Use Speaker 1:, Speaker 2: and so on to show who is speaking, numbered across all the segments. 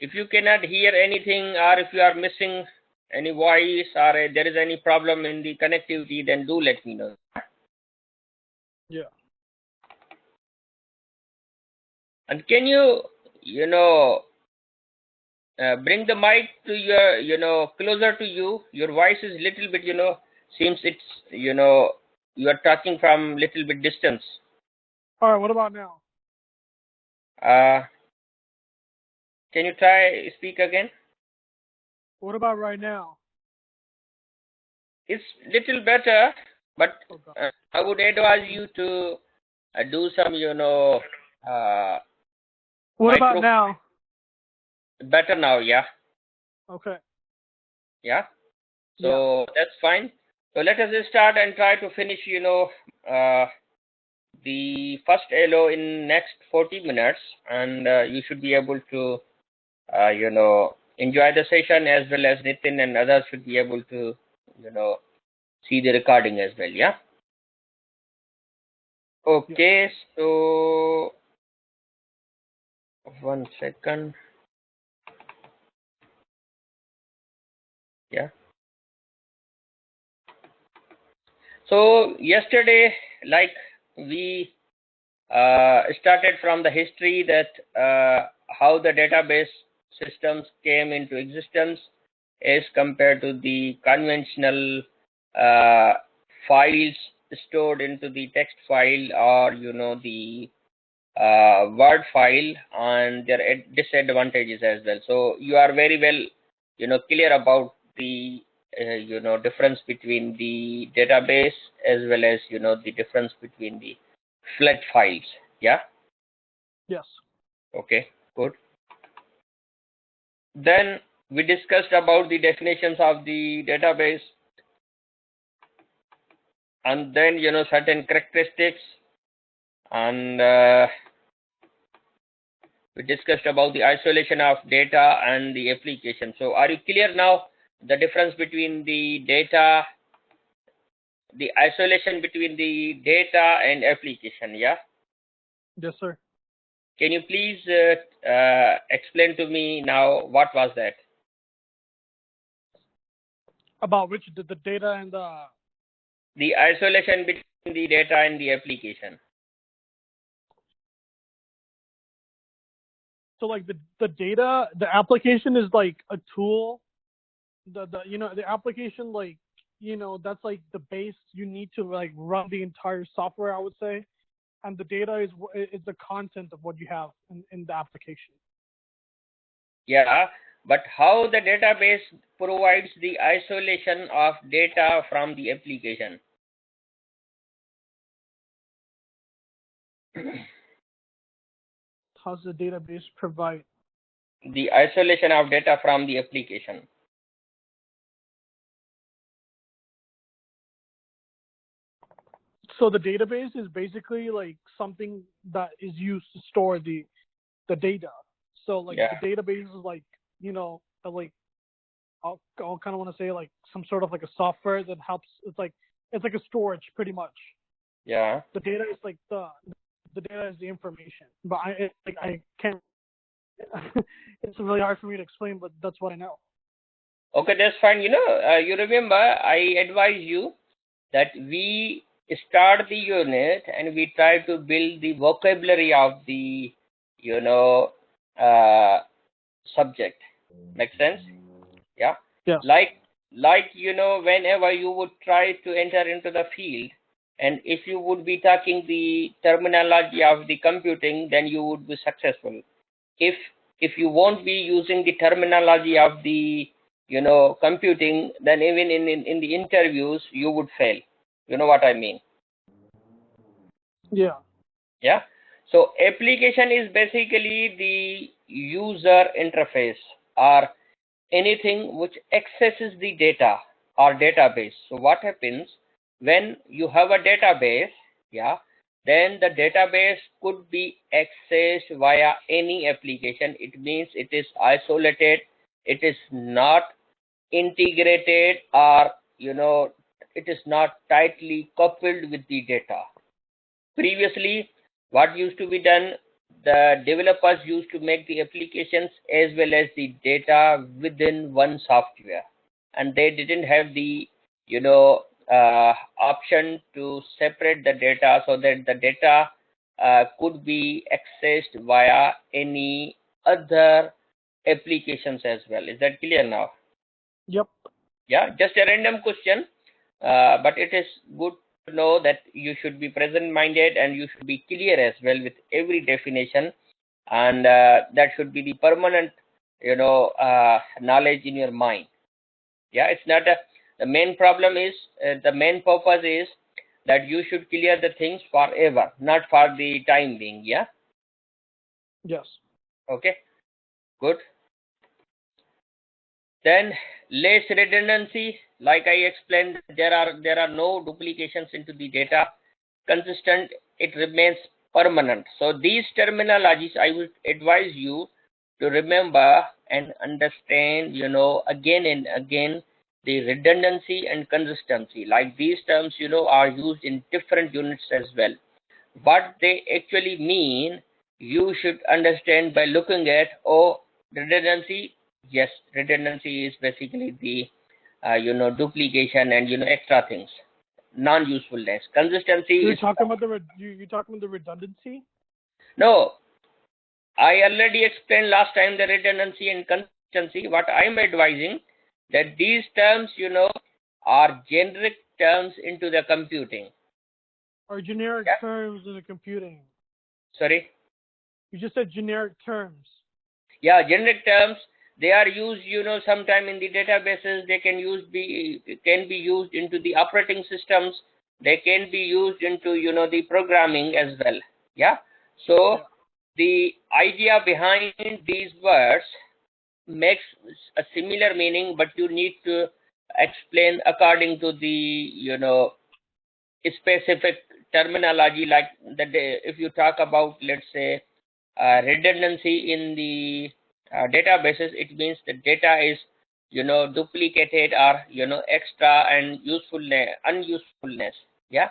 Speaker 1: if you cannot hear anything, or if you are missing any voice, or there is any problem in the connectivity, then do let me know.
Speaker 2: Yeah.
Speaker 1: And can you, bring the mic to your, closer to you? Your voice is little bit, seems it's, you are talking from little bit distance.
Speaker 2: All right. What about now?
Speaker 1: Can you try speak again?
Speaker 2: What about right now?
Speaker 1: It's little better, but
Speaker 2: Okay.
Speaker 1: I would advise you to do some,
Speaker 2: What about now?
Speaker 1: Better now, yeah.
Speaker 2: Okay.
Speaker 1: Yeah. So that's fine. So let us just start and try to finish, the first LO in next 40 minutes, and you should be able to, enjoy the session, as well as Nitin and others should be able to, see the recording as well. Yeah. Okay. So 1 second. Yeah. So yesterday, like we started from the history that how the database systems came into existence as compared to the conventional files stored into the text file, or the word file, and their disadvantages as well. So you are very well clear about the difference between the database, as well as the difference between the flat files. Yeah.
Speaker 2: Yes.
Speaker 1: Okay, good. Then we discussed about the definitions of the database, and then certain characteristics, and we discussed about the isolation of data and the application. So are you clear now the difference between the data, the isolation between the data and application? Yeah.
Speaker 2: Yes, sir.
Speaker 1: Can you please explain to me now what was that?
Speaker 2: About which the data and
Speaker 1: The isolation between the data and the application.
Speaker 2: So like the data, the application is like a tool. The application, like, that's like the base you need to like run the entire software, I would say, and the data is the content of what you have in the application.
Speaker 1: Yeah, but how the database provides the isolation of data from the application?
Speaker 2: How's the database provide
Speaker 1: the isolation of data from the application?
Speaker 2: So the database is basically like something that is used to store the data. So like the database is like, like I'll kind of want to say like some sort of like a software that helps. It's like a storage pretty much.
Speaker 1: Yeah.
Speaker 2: The data is like the data is the information, but I can't. It's really hard for me to explain, but that's what I know.
Speaker 1: Okay, that's fine. You remember I advise you that we start the unit and we try to build the vocabulary of the subject. Make sense? Yeah.
Speaker 2: Yes.
Speaker 1: Like whenever you would try to enter into the field, and if you would be talking the terminology of the computing, then you would be successful. If you won't be using the terminology of the computing, then even in the interviews you would fail. You know what I mean?
Speaker 2: Yeah.
Speaker 1: Yeah. So application is basically the user interface, or anything which accesses the data or database. So what happens when you have a database? Yeah, then the database could be accessed via any application. It means it is isolated, it is not integrated, or it is not tightly coupled with the data. Previously, what used to be done, the developers used to make the applications as well as the data within one software, and they didn't have the option to separate the data so that the data could be accessed via any other applications as well. Is that clear now?
Speaker 2: Yep.
Speaker 1: Yeah, just a random question, but it is good to know that you should be present minded and you should be clear as well with every definition, and that should be the permanent knowledge in your mind. Yeah, it's not the main problem is the main purpose is that you should clear the things forever, not for the time being. Yeah.
Speaker 2: Yes.
Speaker 1: Okay, good. Then less redundancy, like I explained, there are no duplications into the data. Consistent, it remains permanent. So these terminologies I would advise you to remember and understand, again and again, the redundancy and consistency. Like these terms, are used in different units as well. What they actually mean, you should understand by looking at, redundancy. Yes, redundancy is basically the duplication and extra things, non-usefulness. Consistency
Speaker 2: You're
Speaker 1: is
Speaker 2: talking about you're talking about the redundancy?
Speaker 1: no. I already explained last time the redundancy and consistency. What I am advising that these terms, are generic terms into the computing.
Speaker 2: Or generic
Speaker 1: Yeah?
Speaker 2: terms in the computing.
Speaker 1: Sorry.
Speaker 2: You just said generic terms.
Speaker 1: Yeah, generic terms. They are used, sometime in the databases. They can be used into the operating systems. They can be used into the programming as well. Yeah. So the idea behind these words makes a similar meaning, but you need to explain according to the specific terminology. Like if you talk about, let's say, redundancy in the databases, it means the data is duplicated or extra and unusefulness. Yeah.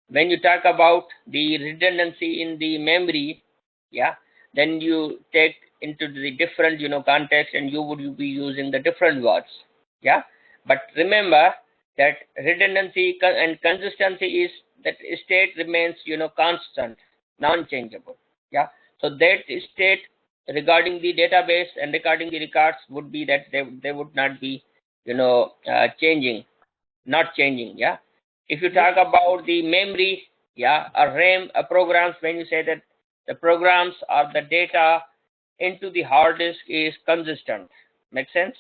Speaker 1: When you talk about the redundancy in the memory, yeah, then you take into the different context, and you would be using the different words. Yeah. But remember that redundancy and consistency is that state remains constant, non-changeable. Yeah. So that state regarding the database and regarding the records would be that they would not be changing, not changing. Yeah. If you talk about the memory, yeah, a RAM, a programs, when you say that the programs or the data into the hard disk is consistent. Make sense?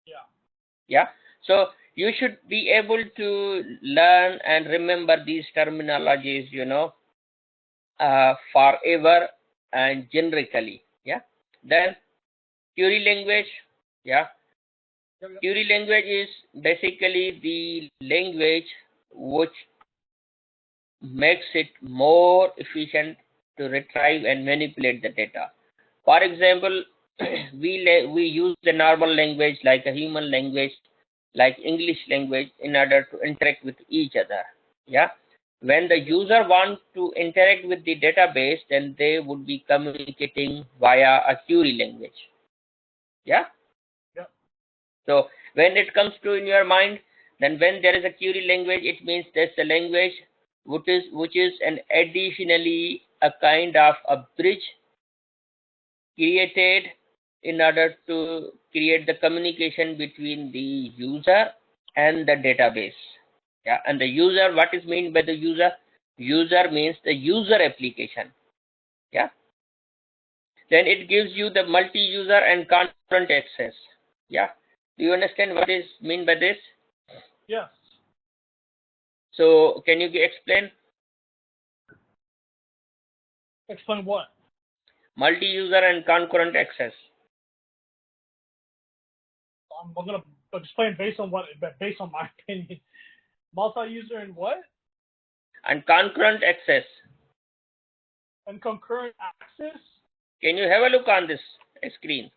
Speaker 2: Yeah.
Speaker 1: Yeah. So you should be able to learn and remember these terminologies, forever and generically. Yeah. Then query language. Yeah. Query language is basically the language which makes it more efficient to retrieve and manipulate the data. For example, we use the normal language like a human language, like English language, in order to interact with each other. Yeah. When the user wants to interact with the database, then they would be communicating via a query language. Yeah.
Speaker 2: Yeah.
Speaker 1: So when it comes to in your mind, then when there is a query language, it means there's a language which is an additionally a kind of a bridge created in order to create the communication between the user and the database. Yeah, and the user, what is meant by the user? User means the user application. Yeah. Then it gives you the multi-user and concurrent access. Yeah. Do you understand what is mean by this?
Speaker 2: Yes.
Speaker 1: So can you explain?
Speaker 2: Explain what?
Speaker 1: Multi-user and concurrent access.
Speaker 2: I'm gonna explain based on my opinion. Multi-user and what?
Speaker 1: And concurrent access.
Speaker 2: And concurrent access?
Speaker 1: Can you have a look on this screen?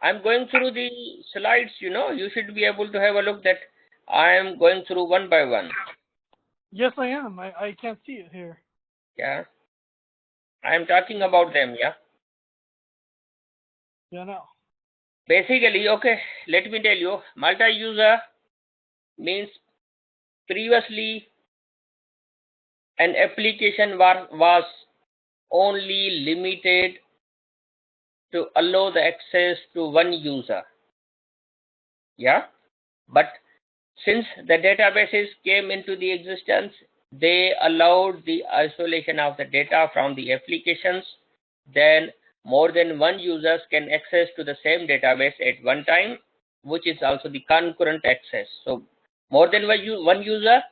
Speaker 1: I'm going through the slides, you should be able to have a look that I am going through one by one.
Speaker 2: Yes, I am. I can't see it here.
Speaker 1: Yeah. I am talking about them, yeah.
Speaker 2: Yeah, no.
Speaker 1: Basically, okay, let me tell you, multi-user means previously an application was only limited to allow the access to one user. Yeah. But since the databases came into the existence, they allowed the isolation of the data from the applications. Then more than one users can access to the same database at one time, which is also the concurrent access. So more than one user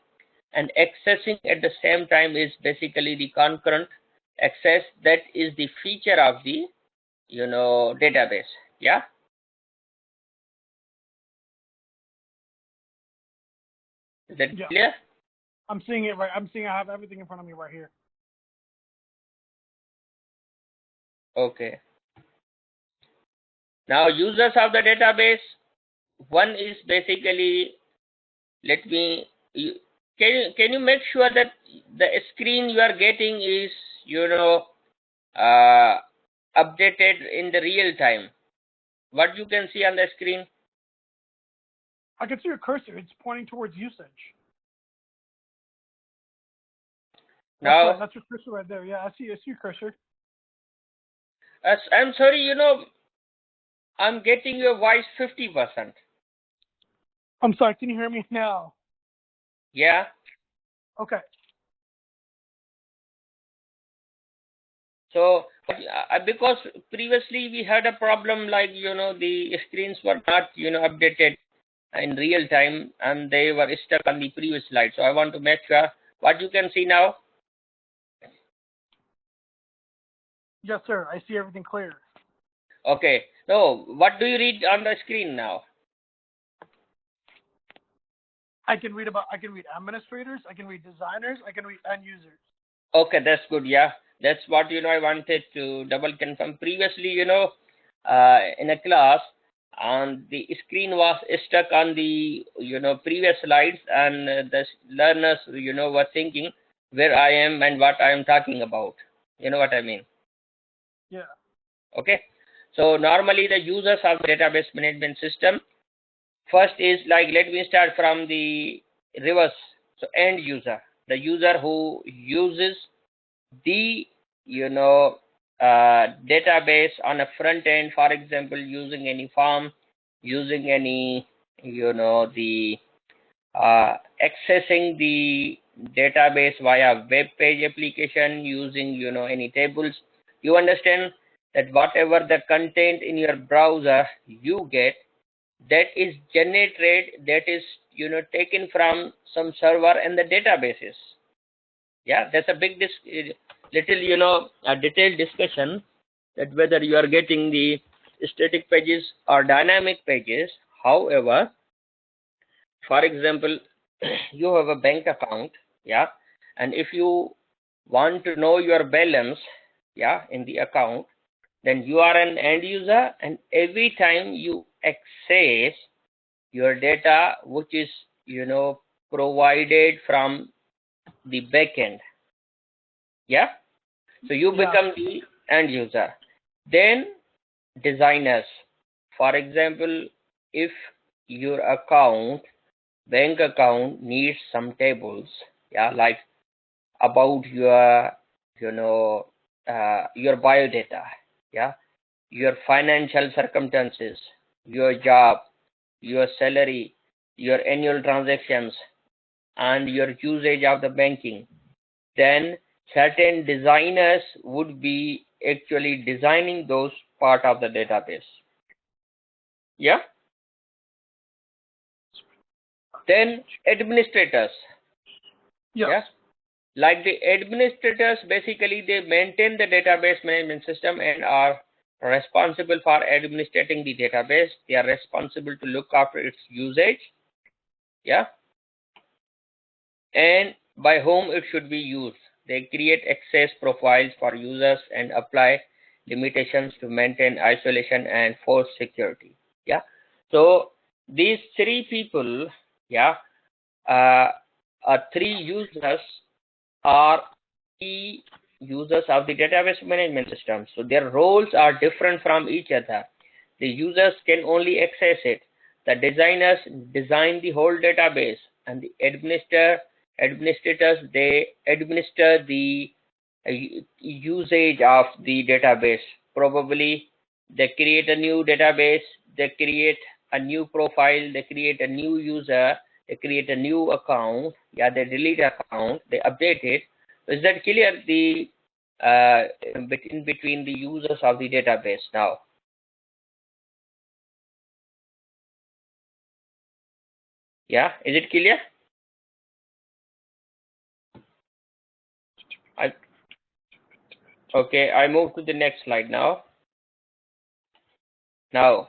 Speaker 1: and accessing at the same time is basically the concurrent access. That is the feature of the database. Yeah. Is that clear?
Speaker 2: I'm seeing it right. I have everything in front of me right here.
Speaker 1: Okay. Now users of the database, one is basically, can you make sure that the screen you are getting is updated in the real time? What you can see on the screen?
Speaker 2: I can see your cursor. It's pointing towards usage.
Speaker 1: Now
Speaker 2: That's your cursor right there. Yeah, I see your cursor.
Speaker 1: I'm sorry, I'm getting your voice 50%.
Speaker 2: I'm sorry, can you hear me now?
Speaker 1: Yeah.
Speaker 2: Okay.
Speaker 1: So because previously we had a problem like the screens were not updated in real time and they were stuck on the previous slide. So I want to make sure what you can see now.
Speaker 2: Yes, sir. I see everything clear.
Speaker 1: Okay. So what do you read on the screen now?
Speaker 2: I can read administrators, I can read designers, I can read end users.
Speaker 1: Okay, that's good. Yeah, that's what I wanted to double confirm. Previously, in a class, and the screen was stuck on the previous slides, and the learners were thinking where I am and what I am talking about. You know what I mean?
Speaker 2: Yeah.
Speaker 1: Okay. So normally the users of database management system, first is like, let me start from the reverse. So end user, the user who uses the database on a front end, for example, using any form, using any the accessing the database via web page application, using any tables. You understand that whatever the content in your browser you get, that is generated, that is taken from some server and the databases. Yeah, that's a big little a detailed discussion that whether you are getting the static pages or dynamic pages. However, for example, you have a bank account, yeah, and if you want to know your balance, yeah, in the account, then you are an end user, and every time you access your data which is provided from the backend, yeah, so you become the end user. Then designers, for example, if your bank account needs some tables, yeah, like about your your biodata, yeah, your financial circumstances, your job, your salary, your annual transactions, and your usage of the banking, then certain designers would be actually designing those part of the database. Yeah. Then administrators. Yes. Like the administrators, basically they maintain the database management system and are responsible for administrating the database. They are responsible to look after its usage. Yeah. And by whom it should be used. They create access profiles for users and apply limitations to maintain isolation and force security. Yeah. So these three people, Yeah, three users are key users of the database management system. So their roles are different from each other. The users can only access it. The designers design the whole database, and the administrators, they administer the usage of the database. Probably they create a new database, they create a new profile, they create a new user, they create a new account, yeah, they delete account, they update it. Is that clear? The in between the users of the database now. Yeah, is it clear? Okay, I move to the next slide now. Now,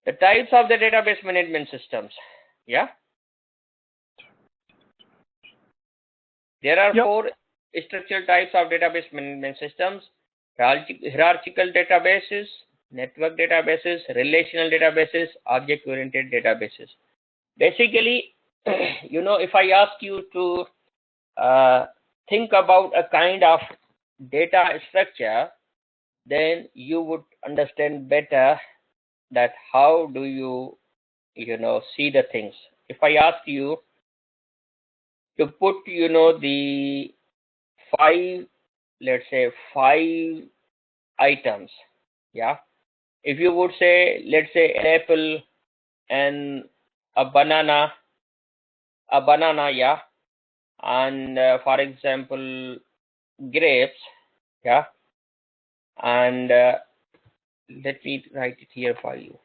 Speaker 1: the types of the database management systems. Yeah, there are four structural types of database management systems: hierarchical databases, network databases, relational databases, object-oriented databases. Basically, if I ask you to think about a kind of data structure, then you would understand better that how do you see the things. If I ask you to put the five, let's say, five items, yeah, if you would say, let's say, an apple and a banana, yeah, and for example, grapes, yeah, and let me write it here for you.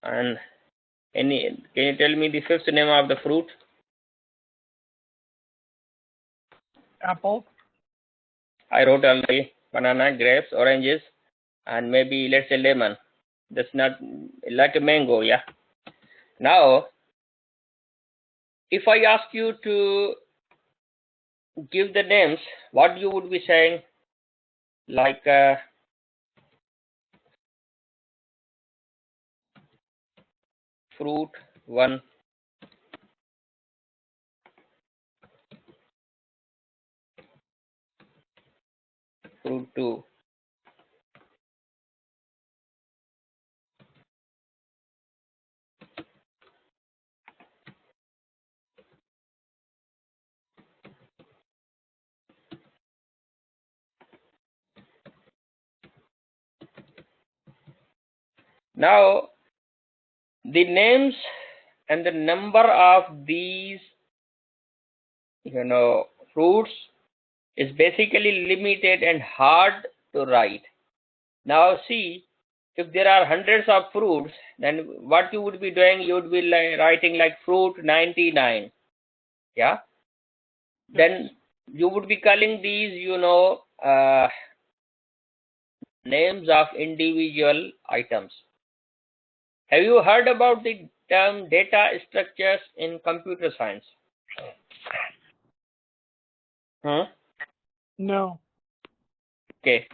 Speaker 1: And can you tell me the fifth name of the fruit?
Speaker 2: Apple.
Speaker 1: I wrote already: banana, grapes, oranges, and maybe, let's say, lemon. That's not like a mango, yeah. Now, if I ask you to give the names, what you would be saying? Like fruit 1, fruit 2. Now, the names and the number of these, fruits is basically limited and hard to write. Now, see, if there are hundreds of fruits, then what you would be doing? You would be writing like fruit 99. Yeah. Then you would be calling these, names of individual items. Have you heard about the term data structures in computer science?
Speaker 2: No.
Speaker 1: Okay.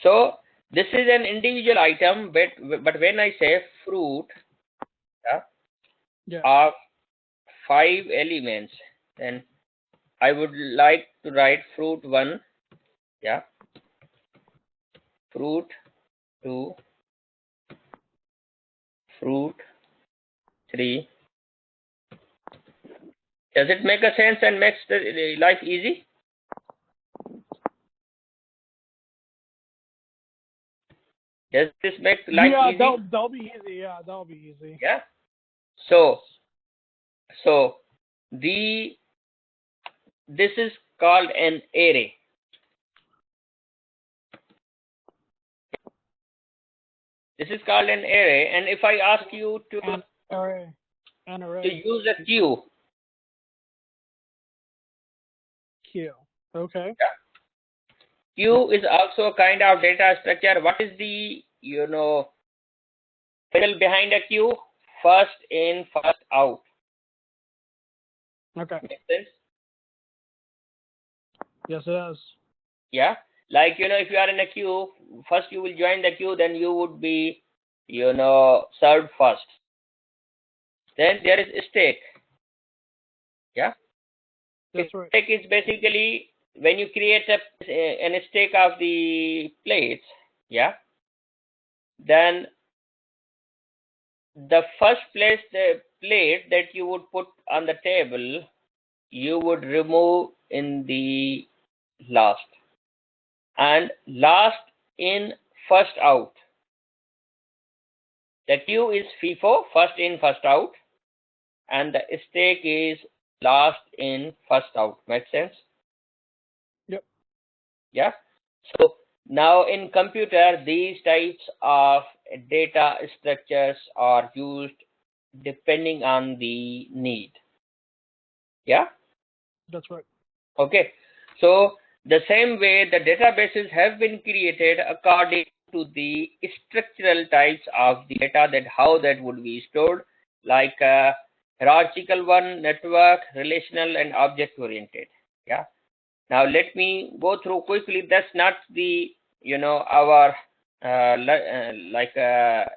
Speaker 1: So this is an individual item, but when I say fruit, of 5 elements, then I would like to write fruit 1, yeah, fruit 2, fruit 3. Does it make a sense and makes the life easy? Does this make life easy?
Speaker 2: Yeah, that'll be easy. Yeah, that'll be easy.
Speaker 1: Yeah. So this is called an array. This is called an array, and if I ask you to use a queue.
Speaker 2: Okay.
Speaker 1: Yeah. Queue is also a kind of data structure. What is the middle behind a queue? First in, first out.
Speaker 2: Okay.
Speaker 1: Makes sense?
Speaker 2: Yes, it does.
Speaker 1: Yeah. Like, if you are in a queue, first you will join the queue, then you would be, served first. Then there is stake. Yeah.
Speaker 2: That's right.
Speaker 1: Stake is basically when you create an stake of the plates. Yeah. Then the first the plate that you would put on the table, you would remove in the last. And last in, first out. The queue is FIFO, first in, first out, and the stake is last in, first out. Make sense?
Speaker 2: Yep.
Speaker 1: Yeah. So now in computer, these types of data structures are used depending on the need. Yeah.
Speaker 2: That's right.
Speaker 1: Okay. So the same way the databases have been created according to the structural types of the data, that how that would be stored, like hierarchical one, network, relational, and object oriented. Yeah. Now let me go through quickly. That's not the our the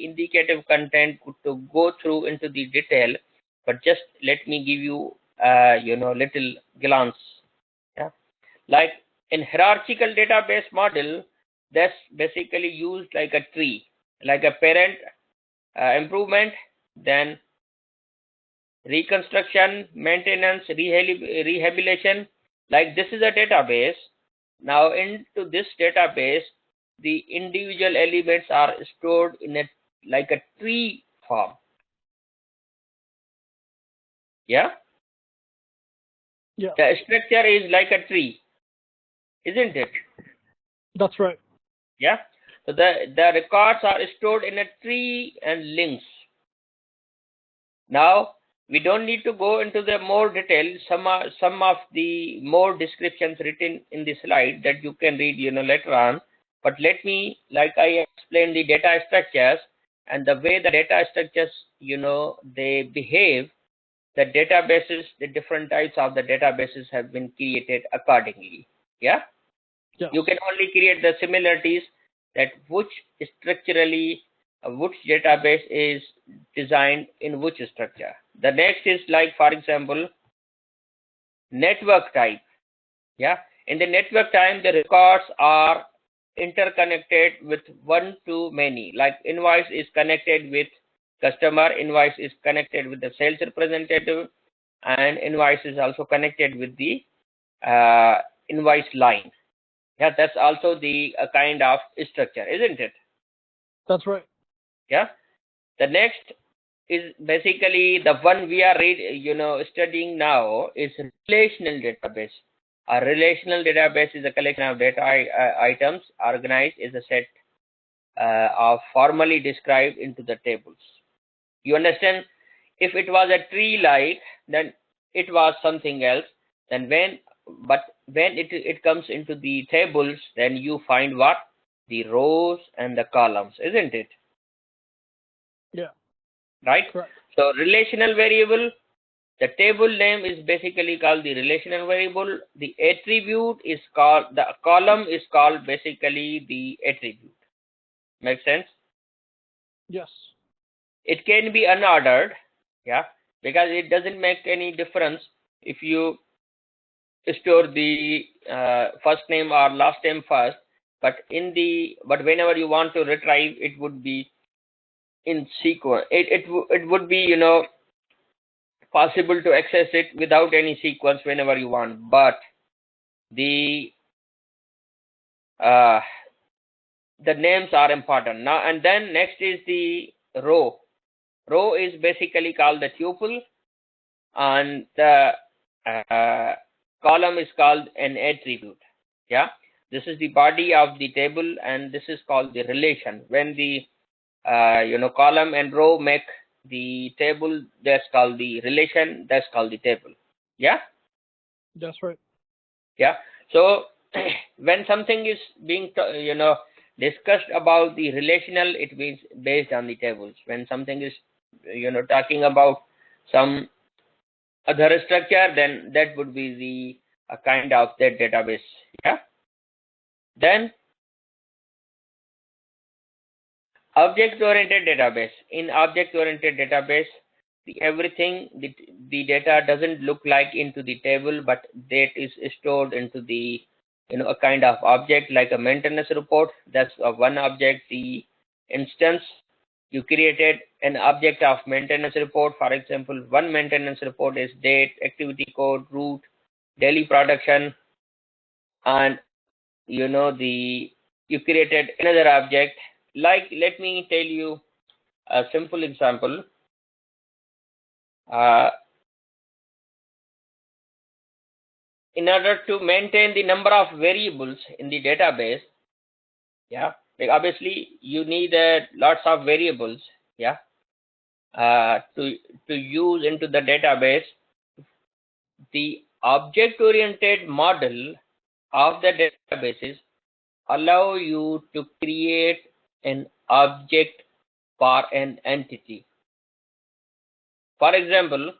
Speaker 1: indicative content to go through into the detail, but just let me give you little glance. Yeah. Like in hierarchical database model, that's basically used like a tree, like a parent, improvement, then reconstruction, maintenance, rehabilitation. Like this is a database. Now into this database, the individual elements are stored in a like a tree form. Yeah.
Speaker 2: Yeah.
Speaker 1: The structure is like a tree, isn't it?
Speaker 2: That's right.
Speaker 1: Yeah. So the records are stored in a tree and links. Now we don't need to go into the more detail. Some of the more descriptions written in the slide that you can read later on. But let me, like I explained, the data structures and the way the data structures they behave. The databases, the different types of the databases have been created accordingly. Yeah.
Speaker 2: Yes.
Speaker 1: You can only create the similarities, that which structurally which database is designed in which structure. The next is like, for example, network type. Yeah. In the network type, the records are interconnected with one to many. Like invoice is connected with customer, invoice is connected with the sales representative, and invoice is also connected with the invoice line. Yeah, that's also the kind of structure, isn't it?
Speaker 2: That's right.
Speaker 1: Yeah. The next is basically the one we are studying now is relational database. A relational database is a collection of data items organized as a set of formally described into the tables. You understand? If it was a tree like, then it was something else. Then when it comes into the tables, then you find what? The rows and the columns, isn't it?
Speaker 2: Yeah.
Speaker 1: Right?
Speaker 2: Correct.
Speaker 1: So relational variable, the table name is basically called the relational variable. The attribute is called, the column is called basically the attribute. Make sense?
Speaker 2: Yes.
Speaker 1: It can be unordered, yeah, because it doesn't make any difference if you store the first name or last name first, but whenever you want to retrieve, it would be in sequence. It would be possible to access it without any sequence whenever you want, but the uh, the names are important. Now and then next is the row. Row is basically called the tuple, and the column is called an attribute. Yeah, this is the body of the table, and this is called the relation. When the column and row make the table, that's called the relation, that's called the table. Yeah.
Speaker 2: That's right.
Speaker 1: Yeah. So when something is being discussed about the relational, it means based on the tables. When something is talking about some other structure, then that would be the kind of that database. Yeah. Then object-oriented database. In object-oriented database, everything the data doesn't look like into the table, but that is stored into the a kind of object like a maintenance report. That's one object. The instance you created an object of maintenance report. For example, one maintenance report is date, activity code, route, daily production, and you created another object. Like, let me tell you a simple example. In order to maintain the number of variables in the database, yeah, like obviously you need lots of variables, yeah, to use into the database. The object-oriented model of the databases allow you to create an object for an entity. For example,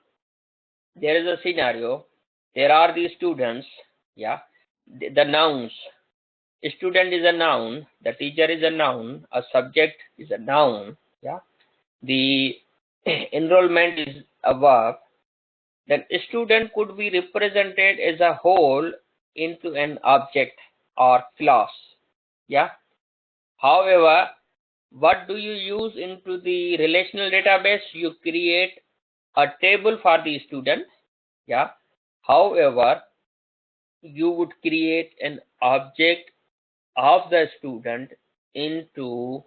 Speaker 1: there is a scenario. There are the students, yeah, the nouns. A student is a noun, the teacher is a noun, a subject is a noun, yeah. The enrollment is a verb. Then a student could be represented as a whole into an object or class, yeah. However, what do you use into the relational database? You create a table for the student, yeah. However, you would create an object of the student into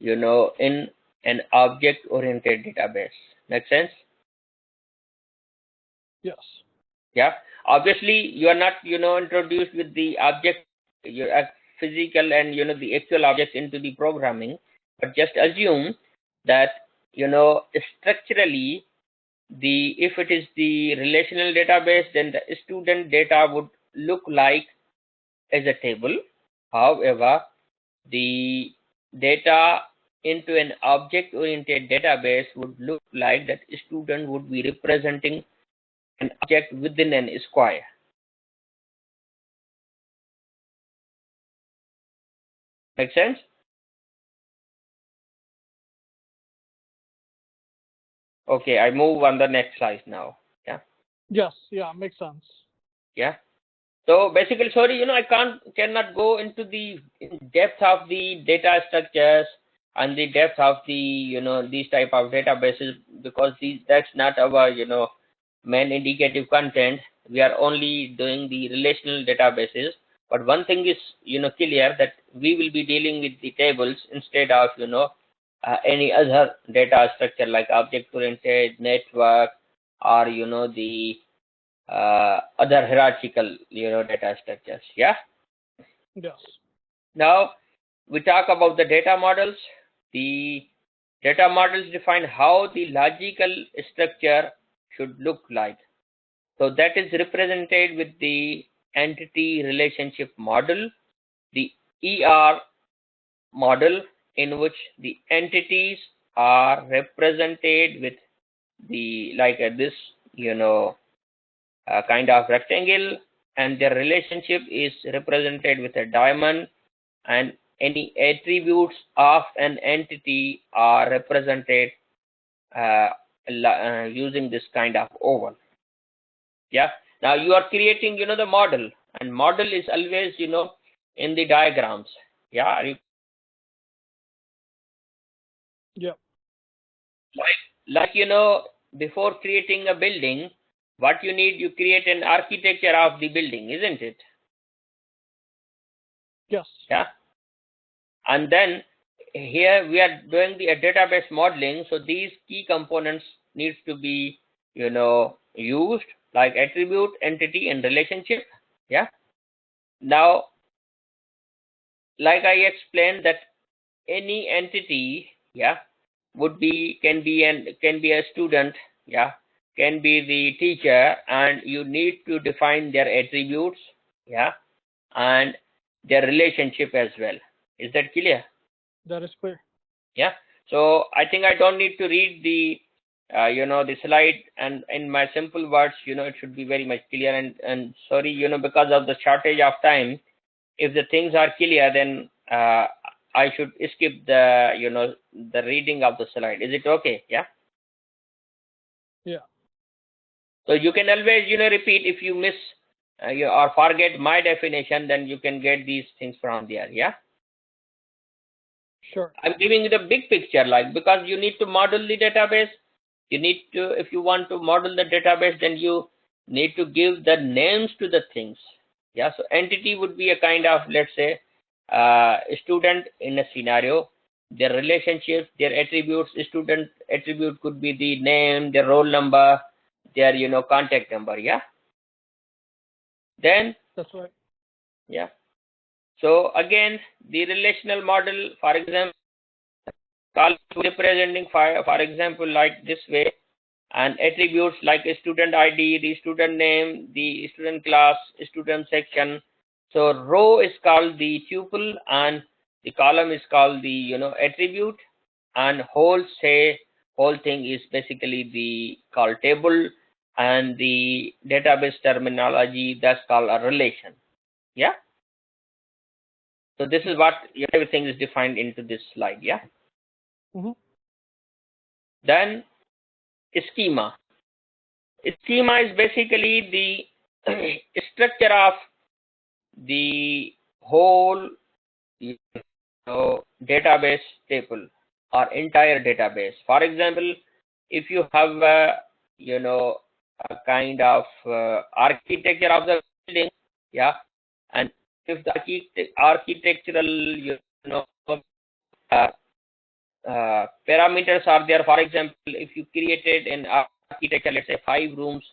Speaker 1: in an object oriented database. Make sense?
Speaker 2: Yes.
Speaker 1: Yeah. Obviously you are not introduced with the object, your physical and the actual objects into the programming, but just assume that structurally, if it is the relational database, then the student data would look like as a table. However, the data into an object-oriented database would look like that student would be representing an object within an square. Make sense? Okay, I move on the next slide now. Yeah.
Speaker 2: Yes. Yeah, makes sense.
Speaker 1: Yeah. So basically, sorry, I cannot go into the depth of the data structures and the depth of the these type of databases, because that's not our main indicative content. We are only doing the relational databases. But one thing is clear, that we will be dealing with the tables instead of any other data structure like object oriented, network, or the other hierarchical data structures. Yeah.
Speaker 2: Yes.
Speaker 1: Now we talk about the data models. The data models define how the logical structure should look like. So that is represented with the entity relationship model, the ER model, in which the entities are represented with the this kind of rectangle, and their relationship is represented with a diamond, and any attributes of an entity are represented using this kind of oval. Yeah. Now you are creating the model, and model is always in the diagrams. Yeah.
Speaker 2: Yeah.
Speaker 1: Like before creating a building, what you need, you create an architecture of the building, isn't it?
Speaker 2: Yes.
Speaker 1: Yeah. And then here we are doing the database modeling, so these key components needs to be used, like attribute, entity, and relationship. Yeah. Now, like I explained, that any entity, yeah, can be a student, yeah, can be the teacher, and you need to define their attributes, yeah, and their relationship as well. Is that clear?
Speaker 2: That is clear.
Speaker 1: Yeah. So I think I don't need to read the the slide, and in my simple words, it should be very much clear. And sorry, because of the shortage of time, if the things are clear, then I should skip the the reading of the slide. Is it okay? Yeah.
Speaker 2: Yeah.
Speaker 1: So you can always repeat if you miss or forget my definition, then you can get these things from there. Yeah.
Speaker 2: Sure.
Speaker 1: I'm giving you the big picture, like, because you need to model the database. You need to, if you want to model the database, then you need to give the names to the things. Yeah. So entity would be a kind of, let's say, student in a scenario. Their relationships, their attributes. Student attribute could be the name, their roll number, their contact number. Yeah. Then
Speaker 2: that's right.
Speaker 1: Yeah. So again, the relational model, for example, representing for example like this way, and attributes like a student ID, the student name, the student class, student section. So row is called the tuple, and the column is called the attribute, and whole thing is basically the called table, and the database terminology, that's called a relation. Yeah. So this is what everything is defined into this slide. Yeah.
Speaker 2: Mm-hmm.
Speaker 1: Then schema. Schema is basically the structure of the whole database table or entire database. For example, if you have a kind of architecture of the building, yeah, and if the architectural uh, parameters are there. For example, if you created an architecture, let's say 5 rooms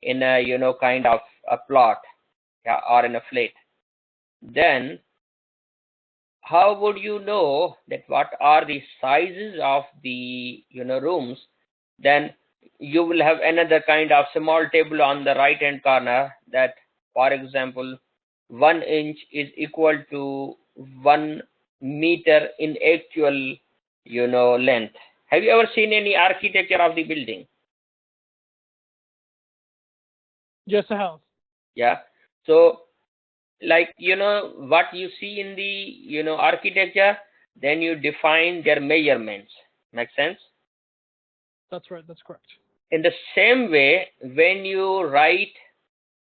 Speaker 1: in a kind of a plot, yeah, or in a flat, then how would you know that what are the sizes of the rooms? Then you will have another kind of small table on the right hand corner, that for example 1 inch is equal to 1 meter in actual length. Have you ever seen any architecture of the building?
Speaker 2: Yes, I have.
Speaker 1: Yeah. So like what you see in the architecture, then you define their measurements. Make sense?
Speaker 2: That's right. That's correct.
Speaker 1: In the same way, when you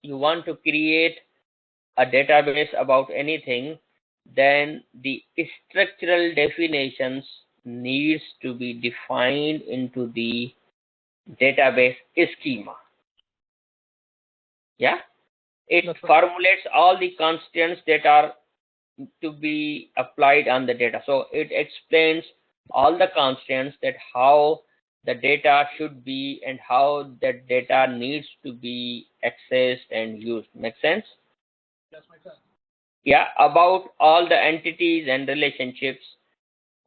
Speaker 1: want to create a database about anything, then the structural definitions needs to be defined into the database schema. Yeah. It
Speaker 2: That's right.
Speaker 1: formulates all the constants that are to be applied on the data. So it explains all the constants, that how the data should be and how that data needs to be accessed and used. Make sense?
Speaker 2: Yes, makes sense.
Speaker 1: Yeah, about all the entities and relationships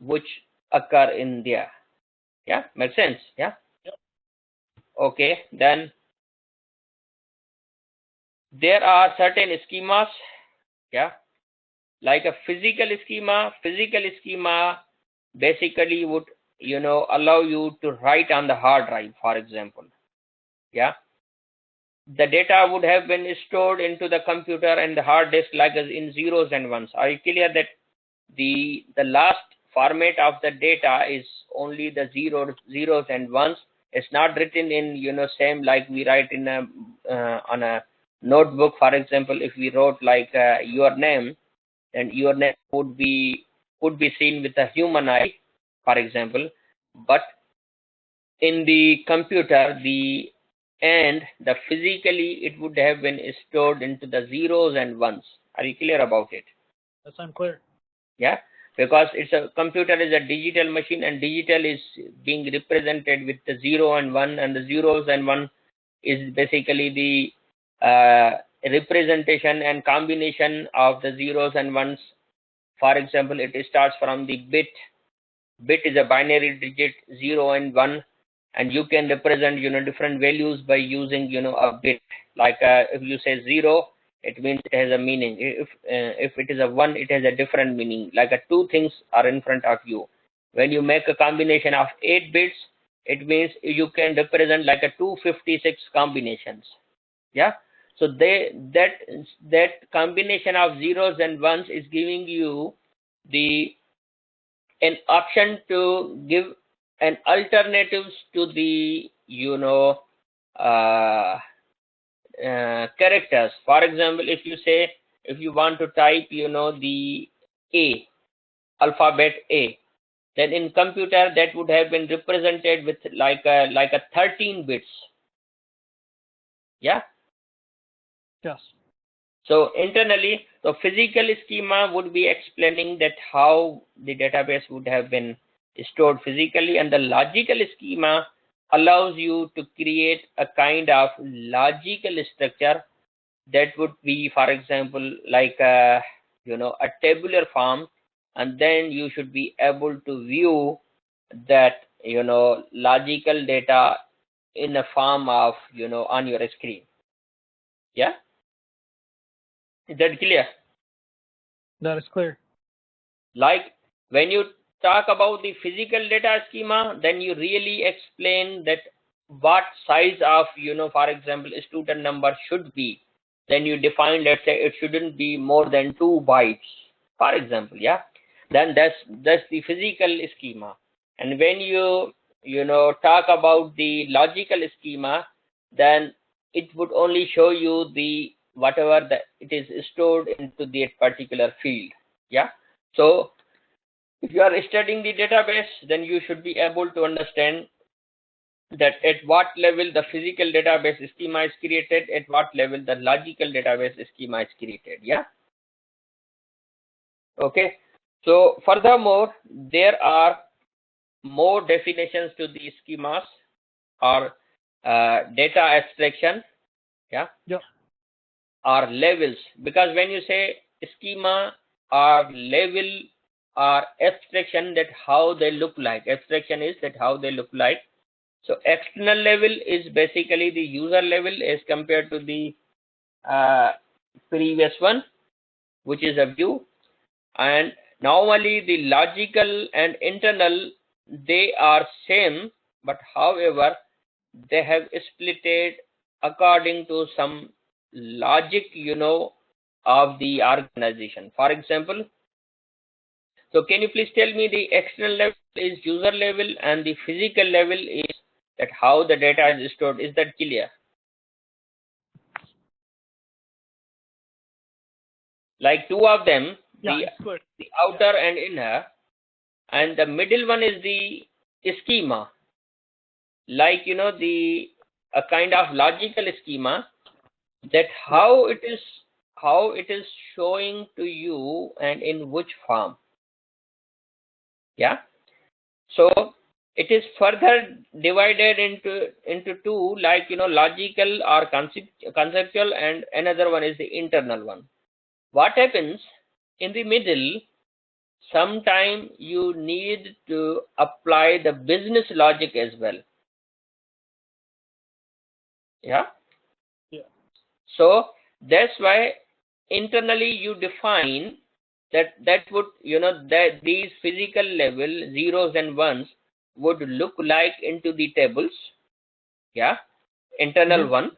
Speaker 1: which occur in there. Yeah, makes sense? Yeah.
Speaker 2: Yep.
Speaker 1: Okay, then there are certain schemas. Yeah, like a physical schema. Physical schema basically would allow you to write on the hard drive, for example. Yeah, the data would have been stored into the computer and the hard disk like as in zeros and ones. Are you clear that the last format of the data is only the zeros and ones? It's not written in same like we write in a on a notebook. For example, if we wrote like your name, and your name would be seen with a human eye, for example. But in the computer, the physically it would have been stored into the zeros and ones. Are you clear about it?
Speaker 2: Yes, I'm clear.
Speaker 1: Yeah, because it's a computer is a digital machine, and digital is being represented with the 0 and 1, and the zeros and 1 is basically the representation and combination of the zeros and ones. For example, it starts from the bit. Bit is a binary digit 0 and 1, and you can represent different values by using a bit. Like if you say 0, it means it has a meaning. If it is a 1, it has a different meaning. Like two things are in front of you. When you make a combination of 8 bits, it means you can represent like a 256 combinations. Yeah. So that combination of zeros and ones is giving you an option to give an alternatives to the characters. For example, if you want to type the A, alphabet A, then in computer that would have been represented with like a 13 bits. Yeah.
Speaker 2: Yes.
Speaker 1: So internally, the physical schema would be explaining that how the database would have been stored physically, and the logical schema allows you to create a kind of logical structure that would be, for example, like a tabular form, and then you should be able to view that logical data in a form of on your screen. Yeah. Is that clear?
Speaker 2: That is clear.
Speaker 1: Like when you talk about the physical data schema, then you really explain that what size of for example student number should be. Then you define, let's say it shouldn't be more than 2 bytes, for example. Yeah. Then that's the physical schema. And when you talk about the logical schema, then it would only show you the whatever that it is stored into that particular field. Yeah. So if you are studying the database, then you should be able to understand that at what level the physical database schema is created, at what level the logical database schema is created. Yeah. Okay. So furthermore, there are more definitions to the schemas or data abstraction. Yeah.
Speaker 2: Yep.
Speaker 1: Or levels, because when you say schema or level or abstraction, that how they look like. Abstraction is that how they look like. So external level is basically the user level as compared to the previous one, which is a view. And normally the logical and internal, they are same, but however they have splitted according to some logic of the organization. For example, so can you please tell me the external level is user level and the physical level is that how the data is stored. Is that clear? Like two of them,
Speaker 2: Yeah,
Speaker 1: the outer and inner, and the middle one is the schema, like a kind of logical schema, that how it is showing to you and in which form. Yeah. So it is further divided into two, like logical or conceptual, and another one is the internal one. What happens in the middle, sometime you need to apply the business logic as well. Yeah. So that's why internally you define that would that these physical level zeros and ones would look like into the tables. Yeah. Internal one.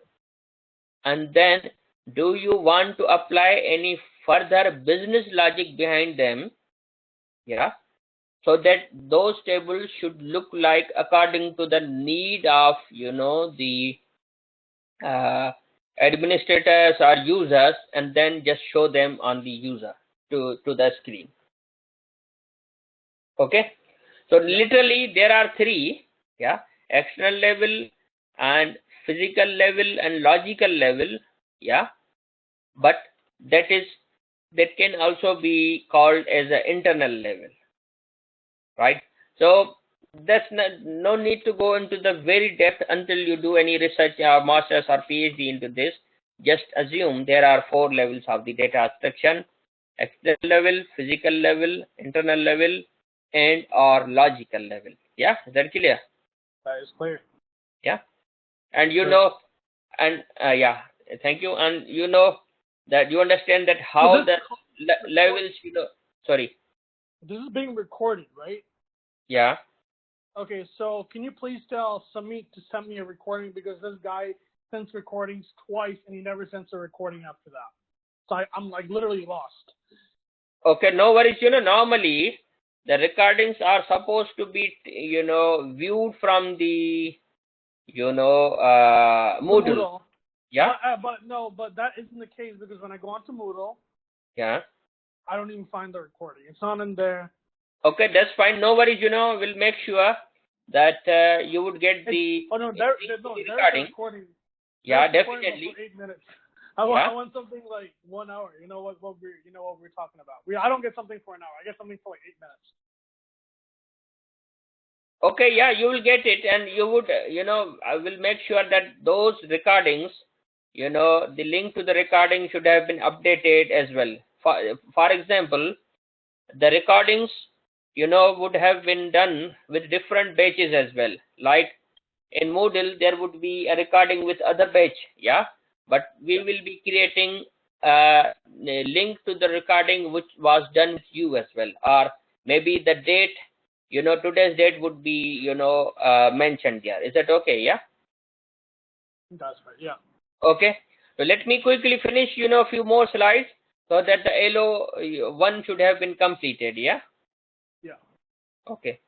Speaker 1: And then do you want to apply any further business logic behind them? Yeah. So that those tables should look like according to the need of the administrators or users, and then just show them on the user to the screen. Okay. So literally there are three. Yeah. External level and physical level and logical level. Yeah. But that can also be called as an internal level, right? So that's no need to go into the very depth until you do any research or master's or PhD into this. Just assume there are 4 levels of the data abstraction: external level, physical level, internal level, and or logical level. Yeah, is that clear?
Speaker 2: That is clear.
Speaker 1: Yeah. And yeah, thank you. And that you understand that how the levels, sorry.
Speaker 2: This is being recorded, right?
Speaker 1: Yeah.
Speaker 2: Okay, so can you please tell Samit to send me a recording, because this guy sends recordings twice and he never sends a recording after that. So I'm like literally lost.
Speaker 1: Okay, no worries. Normally the recordings are supposed to be, viewed from the, Moodle. Yeah.
Speaker 2: But that isn't the case, because when I go onto Moodle,
Speaker 1: Yeah.
Speaker 2: I don't even find the recording. It's not in there.
Speaker 1: Okay, that's fine. No worries. We'll make sure that you would get the
Speaker 2: There's a recording.
Speaker 1: Yeah,
Speaker 2: There's a recording
Speaker 1: definitely.
Speaker 2: for 8 minutes. I want something like 1 hour. You know what we're talking about. I don't get something for an hour. I get something for like 8 minutes.
Speaker 1: Okay, yeah, you will get it, and you would, I will make sure that those recordings, the link to the recording should have been updated as well. For example, the recordings, would have been done with different batches as well. Like in Moodle, there would be a recording with other batch, yeah, but we will be creating a link to the recording which was done with you as well, or maybe the date, today's date would be, mentioned there. Is that okay? Yeah.
Speaker 2: That's right. Yeah.
Speaker 1: Okay. So let me quickly finish, a few more slides so that the LO one should have been completed. Yeah.
Speaker 2: Yeah.
Speaker 1: Okay.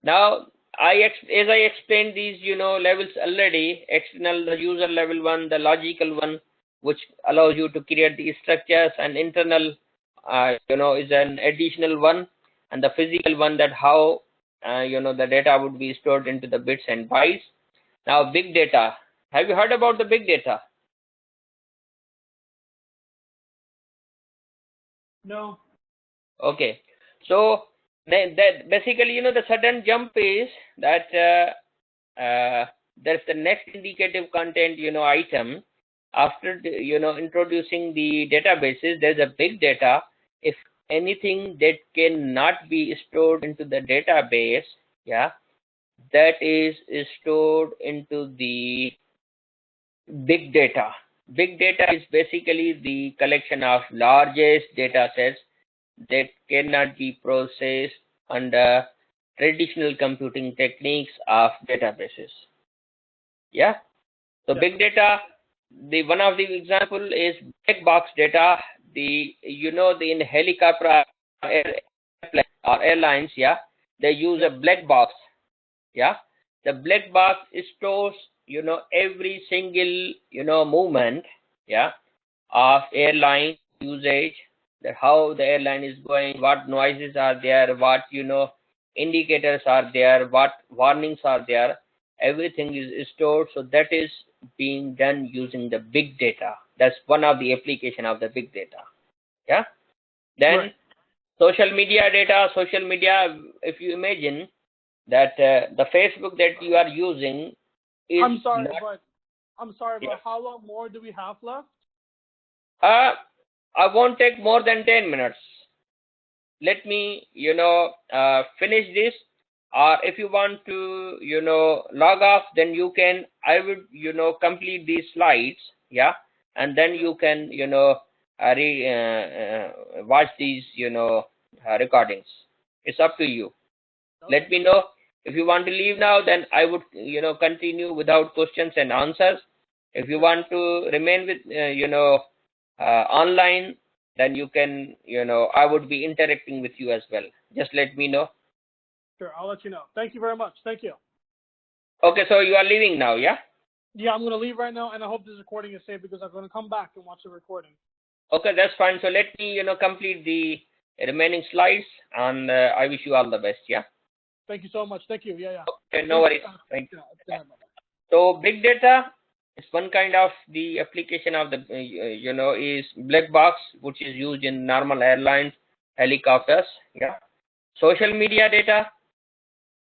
Speaker 1: Now, as I explained these, levels already, external, the user level one, the logical one, which allows you to create the structures, and internal, is an additional one, and the physical one, that how, the data would be stored into the bits and bytes. Now, big data. Have you heard about the big data?
Speaker 2: No.
Speaker 1: Okay. So, that basically, the sudden jump is that there's the next indicative content, item. After introducing the databases, there's a big data. If anything that cannot be stored into the database, yeah, that is stored into the big data. Big data is basically the collection of largest data sets that cannot be processed under traditional computing techniques of databases. Yeah. So big data, the one of the example is black box data. The in helicopter or airlines, yeah, they use a black box. Yeah. The black box stores every single movement, yeah, of airline usage, that how the airline is going, what noises are there, what indicators are there, what warnings are there. Everything is stored. So that is being done using the big data. That's one of the application of the big data. Yeah. Then
Speaker 2: Right.
Speaker 1: social media data. Social media, if you imagine that the Facebook that you are using is
Speaker 2: I'm sorry,
Speaker 1: not.
Speaker 2: but how long more do we have left?
Speaker 1: I won't take more than 10 minutes. Let me, finish this. Or if you want to, log off, then you can. I would, complete these slides, yeah, and then you can, watch these, recordings. It's up to you.
Speaker 2: Okay.
Speaker 1: Let me know. If you want to leave now, then I would, continue without questions and answers. If you want to remain with, online, then you can, I would be interacting with you as well. Just let me know.
Speaker 2: Sure, I'll let you know. Thank you very much. Thank you.
Speaker 1: Okay, so you are leaving now, yeah?
Speaker 2: Yeah, I'm going to leave right now, and I hope this recording is saved, because I'm going to come back and watch the recording.
Speaker 1: Okay, that's fine. So let me, complete the remaining slides, and I wish you all the best, yeah?
Speaker 2: Thank you so much. Thank you. Yeah.
Speaker 1: Okay, no worries. Thank you.
Speaker 2: Yeah.
Speaker 1: So big data is one kind of the application of the, is black box, which is used in normal airlines, helicopters, yeah? Social media data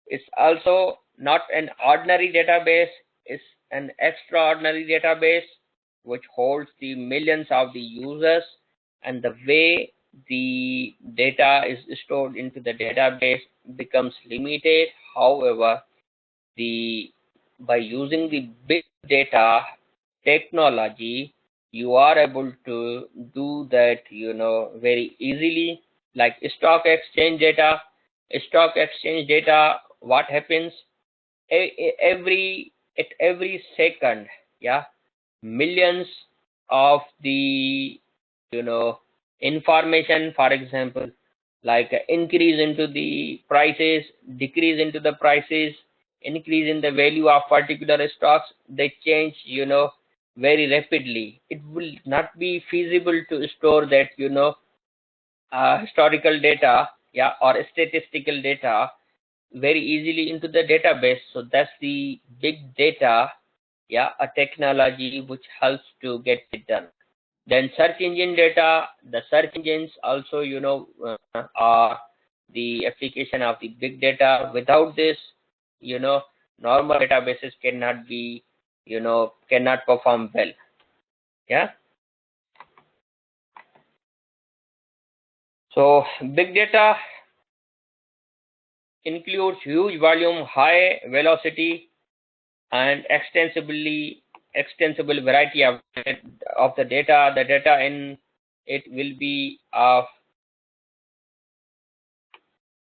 Speaker 1: is also not an ordinary database, it's an extraordinary database which holds the millions of the users, and the way the data is stored into the database becomes limited. However, by using the big data technology, you are able to do that very easily, like stock exchange data. stock exchange data, what happens at every second, yeah, millions of the information, for example, like increase into the prices, decrease into the prices, increase in the value of particular stocks, they change very rapidly. It will not be feasible to store that historical data, yeah, or statistical data very easily into the database. So that's the big data, yeah, a technology which helps to get it done. Then search engine data, the search engines also are the application of the big data. Without this, normal databases cannot be cannot perform well. Yeah. So big data includes huge volume, high velocity, and extensible variety of the data. The data in it will be of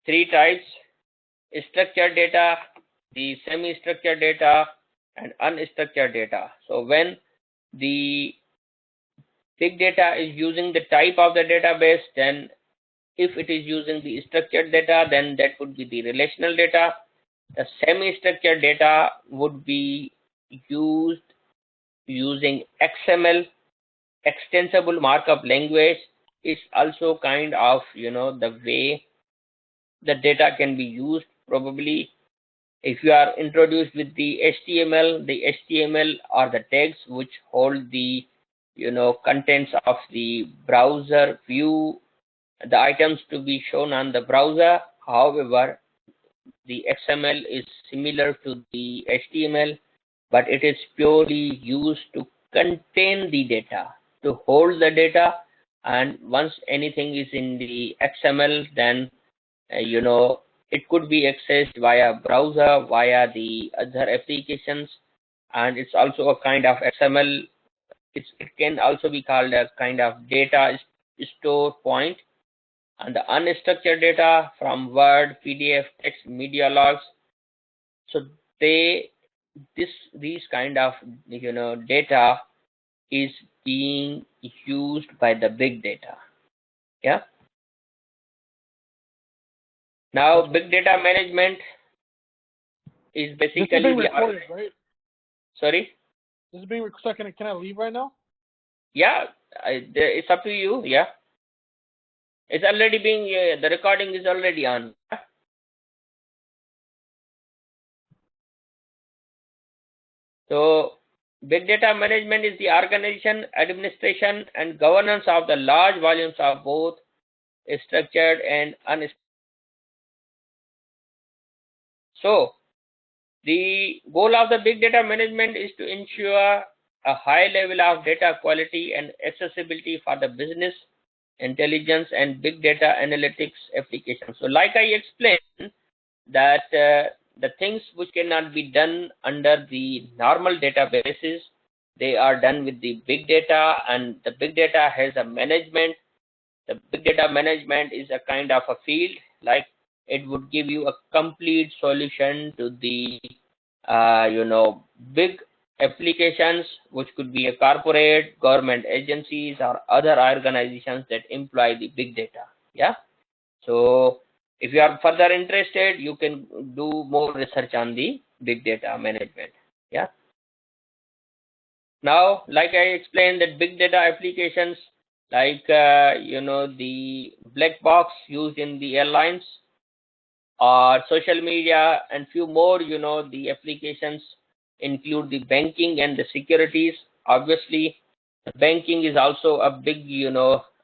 Speaker 1: three types: structured data, the semi-structured data, and unstructured data. So when the big data is using the type of the database, then if it is using the structured data, then that would be the relational data. The semi-structured data would be used using XML, extensible markup language. Is also kind of the way the data can be used. Probably if you are introduced with the HTML are the tags which hold the contents of the browser view, the items to be shown on the browser. However, the XML is similar to the HTML, but it is purely used to contain the data, to hold the data. And once anything is in the XML, then it could be accessed via browser, via the other applications, and it's also a kind of XML. It can also be called a kind of data store point. And the unstructured data from Word, PDF, text, media logs. So these kind of data is being used by the big data. Yeah. Now big data management is basically
Speaker 2: this is being recorded, right?
Speaker 1: Sorry?
Speaker 2: This is being recorded. Can I leave right now?
Speaker 1: Yeah, it's up to you. Yeah. It's already being, the recording is already on. So big data management is the organization, administration, and governance of the large volumes of both structured and unstructured. So the goal of the big data management is to ensure a high level of data quality and accessibility for the business, intelligence, and big data analytics applications. So like I explained that the things which cannot be done under the normal databases, they are done with the big data, and the big data has a management. The big data management is a kind of a field, like it would give you a complete solution to the big applications, which could be a corporate, government agencies, or other organizations that employ the big data. Yeah. So if you are further interested, you can do more research on the big data management. Yeah. Now, like I explained, that big data applications like the black box used in the airlines, or social media, and few more. The applications include the banking and the securities. Obviously, banking is also a big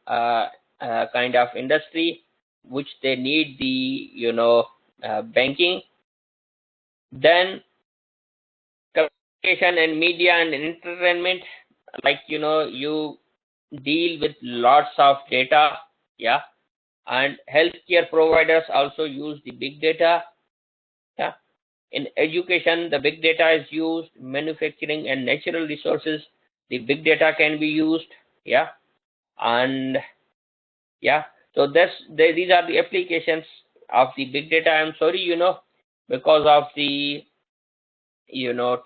Speaker 1: kind of industry which they need the banking. Then communication and media and entertainment, like you deal with lots of data. Yeah. And healthcare providers also use the big data. Yeah. In education, the big data is used. Manufacturing and natural resources, the big data can be used. Yeah. And yeah, so these are the applications of the big data. I'm sorry, because of the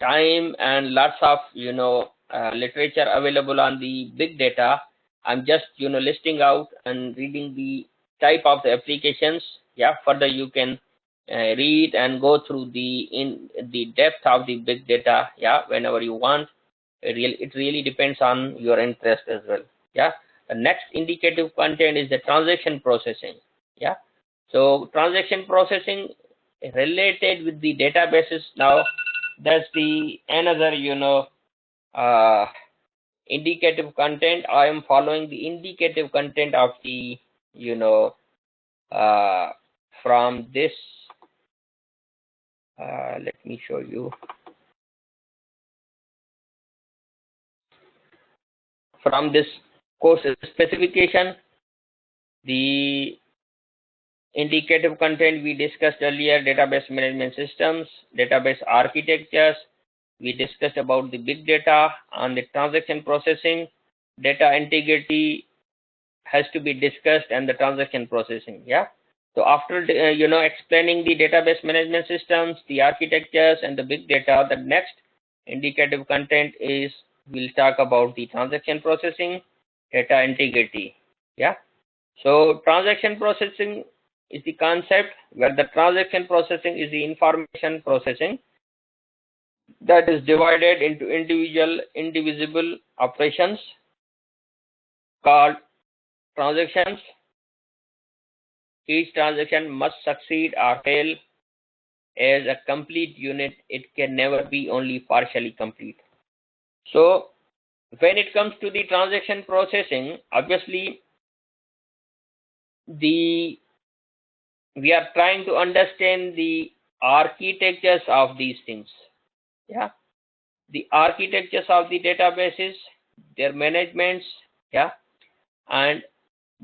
Speaker 1: time and lots of literature available on the big data. I'm just listing out and reading the type of the applications. Yeah, further you can read and go through the depth of the big data, yeah, whenever you want. It really depends on your interest as well. Yeah, the next indicative content is the transaction processing. Yeah, so transaction processing related with the databases. Now that's the another uh, indicative content. I am following the indicative content of the uh, from this let me show you from this course specification. The indicative content we discussed earlier: database management systems, database architectures. We discussed about the big data and the transaction processing. Data integrity has to be discussed, and the transaction processing. Yeah, so after explaining the database management systems, the architectures, and the big data, the next indicative content is we'll talk about the transaction processing, data integrity. Yeah, so transaction processing is the concept where the transaction processing is the information processing that is divided into indivisible operations called transactions. Each transaction must succeed or fail as a complete unit. It can never be only partially complete. So when it comes to the transaction processing, obviously we are trying to understand the architectures of these things. Yeah, the architectures of the databases, their managements. Yeah, and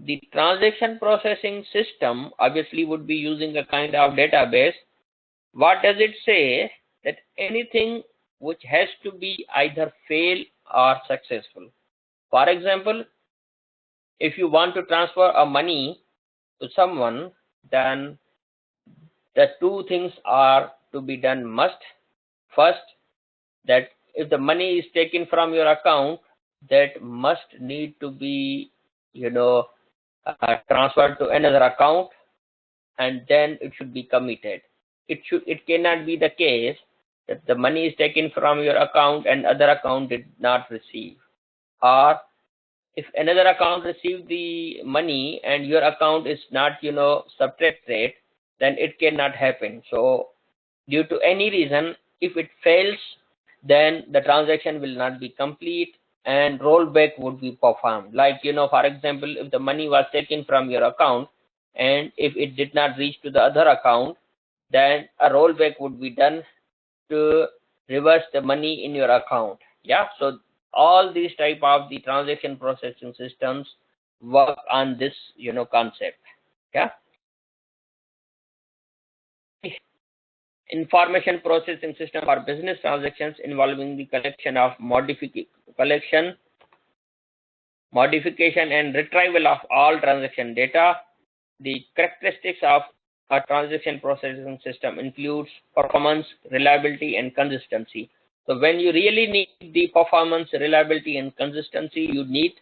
Speaker 1: the transaction processing system obviously would be using a kind of database. What does it say? That anything which has to be either fail or successful. For example, if you want to transfer a money to someone, then the two things are to be done must. First, that if the money is taken from your account, that must need to be transferred to another account, and then it should be committed. It cannot be the case that the money is taken from your account and other account did not receive, or if another account received the money and your account is not subtracted, then it cannot happen. So due to any reason, if it fails, then the transaction will not be complete and rollback would be performed. Like for example, if the money was taken from your account and if it did not reach to the other account, then a rollback would be done to reverse the money in your account. Yeah, so all these type of the transaction processing systems work on this concept. Yeah, information processing system for business transactions involving the collection, modification and retrieval of all transaction data. The characteristics of a transaction processing system includes performance, reliability, and consistency. So when you really need the performance, reliability, and consistency, you need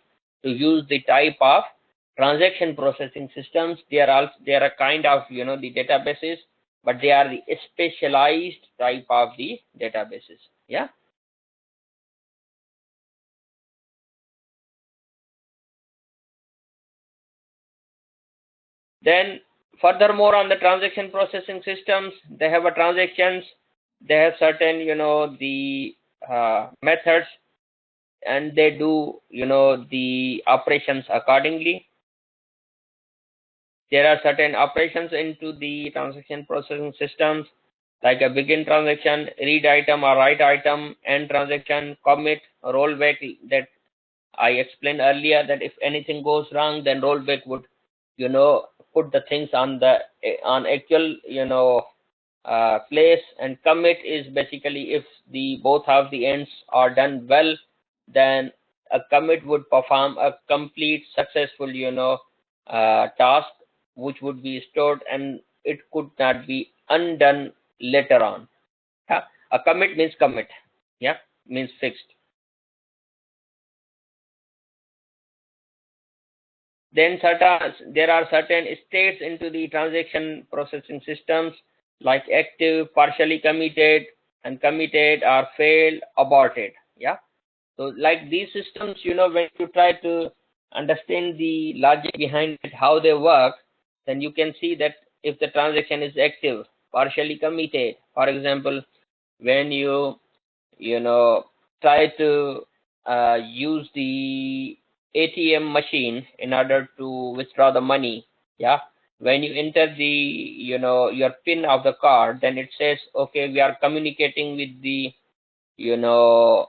Speaker 1: to use the type of transaction processing systems. They are a kind of the databases, but they are the specialized type of the databases. Yeah. Then furthermore, on the transaction processing systems, they have a transactions, they have certain the methods, and they do the operations accordingly. There are certain operations into the transaction processing systems, like a begin transaction, read item or write item, end transaction, commit, rollback. That I explained earlier, that if anything goes wrong, then rollback would put the things on actual place. And commit is basically if the both of the ends are done well, then a commit would perform a complete successful task, which would be stored and it could not be undone later on. Yeah? A commit means commit. Yeah, means fixed. Then there are certain states into the transaction processing systems, like active, partially committed, uncommitted, or failed, aborted. Yeah. So like these systems, when you try to understand the logic behind it, how they work, then you can see that if the transaction is active, partially committed, for example, when try to use the ATM machine in order to withdraw the money. Yeah, when you enter the your pin of the card, then it says, okay, we are communicating with the your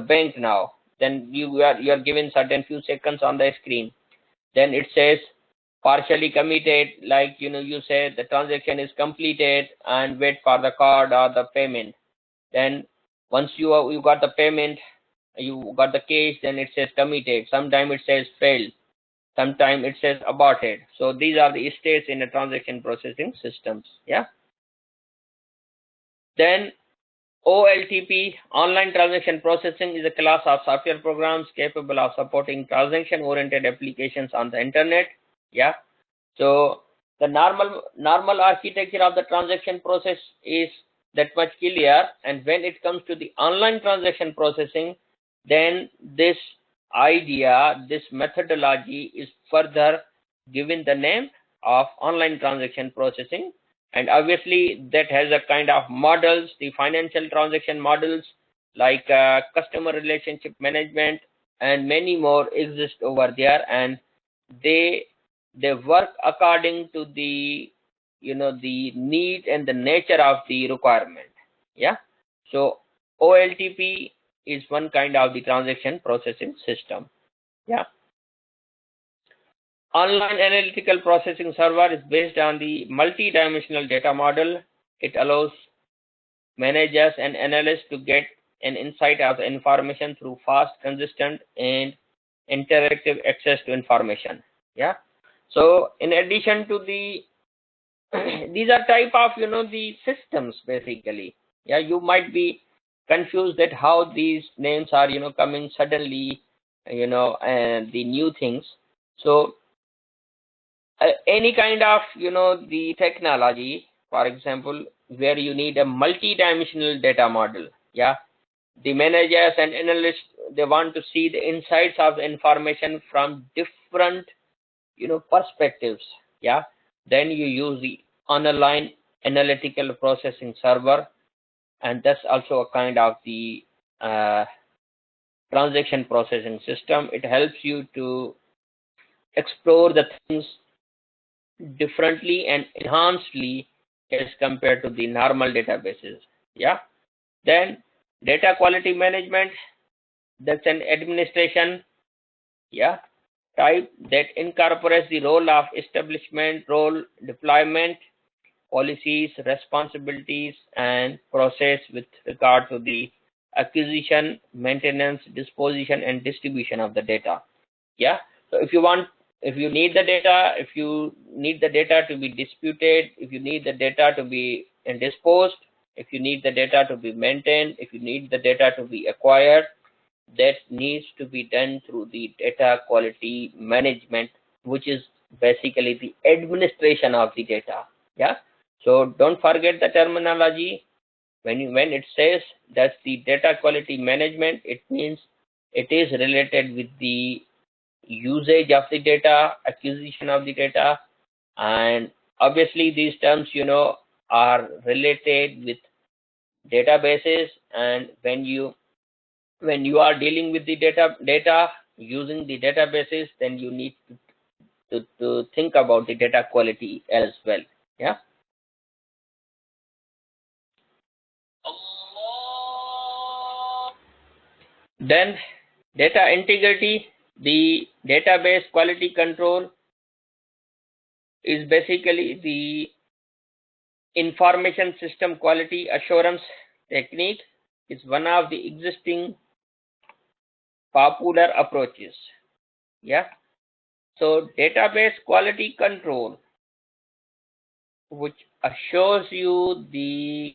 Speaker 1: bank now. Then you are given certain few seconds on the screen. Then it says partially committed, like you say the transaction is completed and wait for the card or the payment. Then once you got the payment, you got the cash, then it says committed. Sometime it says failed, sometime it says aborted. So these are the states in the transaction processing systems. Yeah. Then OLTP, online transaction processing, is a class of software programs capable of supporting transaction oriented applications on the internet. Yeah. So the normal architecture of the transaction process is that much clear, and when it comes to the online transaction processing, then this idea, this methodology is further given the name of online transaction processing. And obviously that has a kind of models, the financial transaction models, like customer relationship management and many more exist over there, and they work according to the the need and the nature of the requirement. Yeah. So OLTP is one kind of the transaction processing system. Yeah. Online analytical processing server is based on the multi-dimensional data model. It allows managers and analysts to get an insight of the information through fast, consistent, and interactive access to information. Yeah. So in addition to the these are type of the systems basically. Yeah, you might be confused that how these names are coming suddenly, and the new things. So any kind of the technology, for example, where you need a multi-dimensional data model. Yeah, the managers and analysts, they want to see the insights of information from different perspectives. Yeah, then you use the online analytical processing server, and that's also a kind of the transaction processing system. It helps you to explore the things differently and enhancedly as compared to the normal databases. Yeah. Then data quality management, that's an administration, yeah, type that incorporates the role of establishment, role deployment, policies, responsibilities, and process with regard to the acquisition, maintenance, disposition, and distribution of the data. Yeah. So if you need the data, if you need the data to be disputed, if you need the data to be disposed, if you need the data to be maintained, if you need the data to be acquired, that needs to be done through the data quality management, which is basically the administration of the data. Yeah. So don't forget the terminology. When it says that's the data quality management, it means it is related with the usage of the data, acquisition of the data, and obviously these terms are related with databases. And when you are dealing with the data using the databases, then you need to think about the data quality as well. Yeah. Then data integrity, the database quality control is basically the information system quality assurance technique. Is one of the existing popular approaches. Yeah. So database quality control which assures you the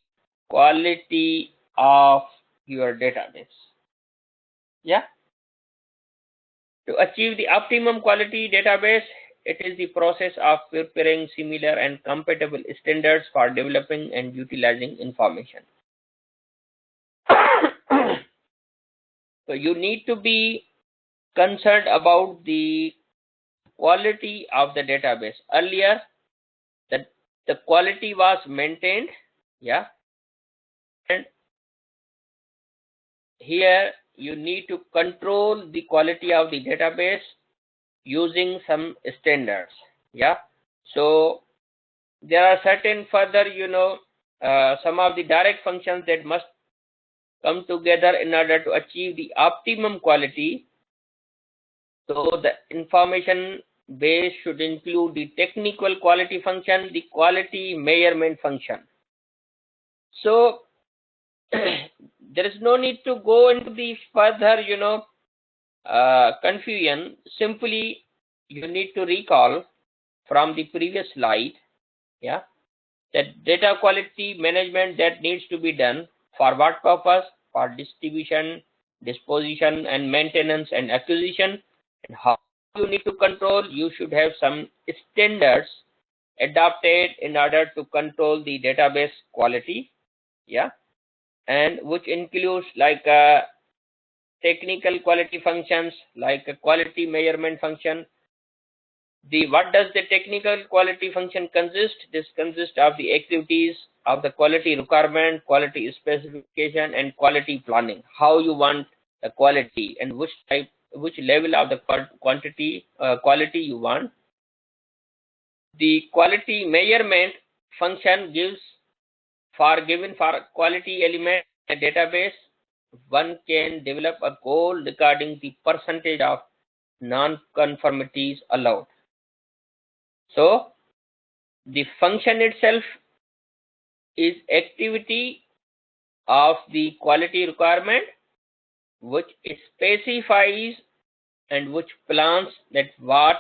Speaker 1: quality of your database. Yeah. To achieve the optimum quality database, it is the process of preparing similar and compatible standards for developing and utilizing information. So you need to be concerned about the quality of the database. Earlier, the quality was maintained, yeah, and here you need to control the quality of the database using some standards, yeah. So there are certain further, some of the direct functions that must come together in order to achieve the optimum quality. So the information base should include the technical quality function, the quality measurement function. So there is no need to go into the further, confusion. Simply you need to recall from the previous slide, yeah, that data quality management that needs to be done for what purpose? For distribution, disposition, and maintenance and acquisition. And how you need to control? You should have some standards adopted in order to control the database quality, yeah, and which includes like technical quality functions, like a quality measurement function. What does the technical quality function consist? This consists of the activities of the quality requirement, quality specification, and quality planning. How you want the quality and which level of the quality you want. The quality measurement function given for quality element in a database, one can develop a goal regarding the percentage of non-conformities allowed. So the function itself is activity of the quality requirement, which specifies and which plans that what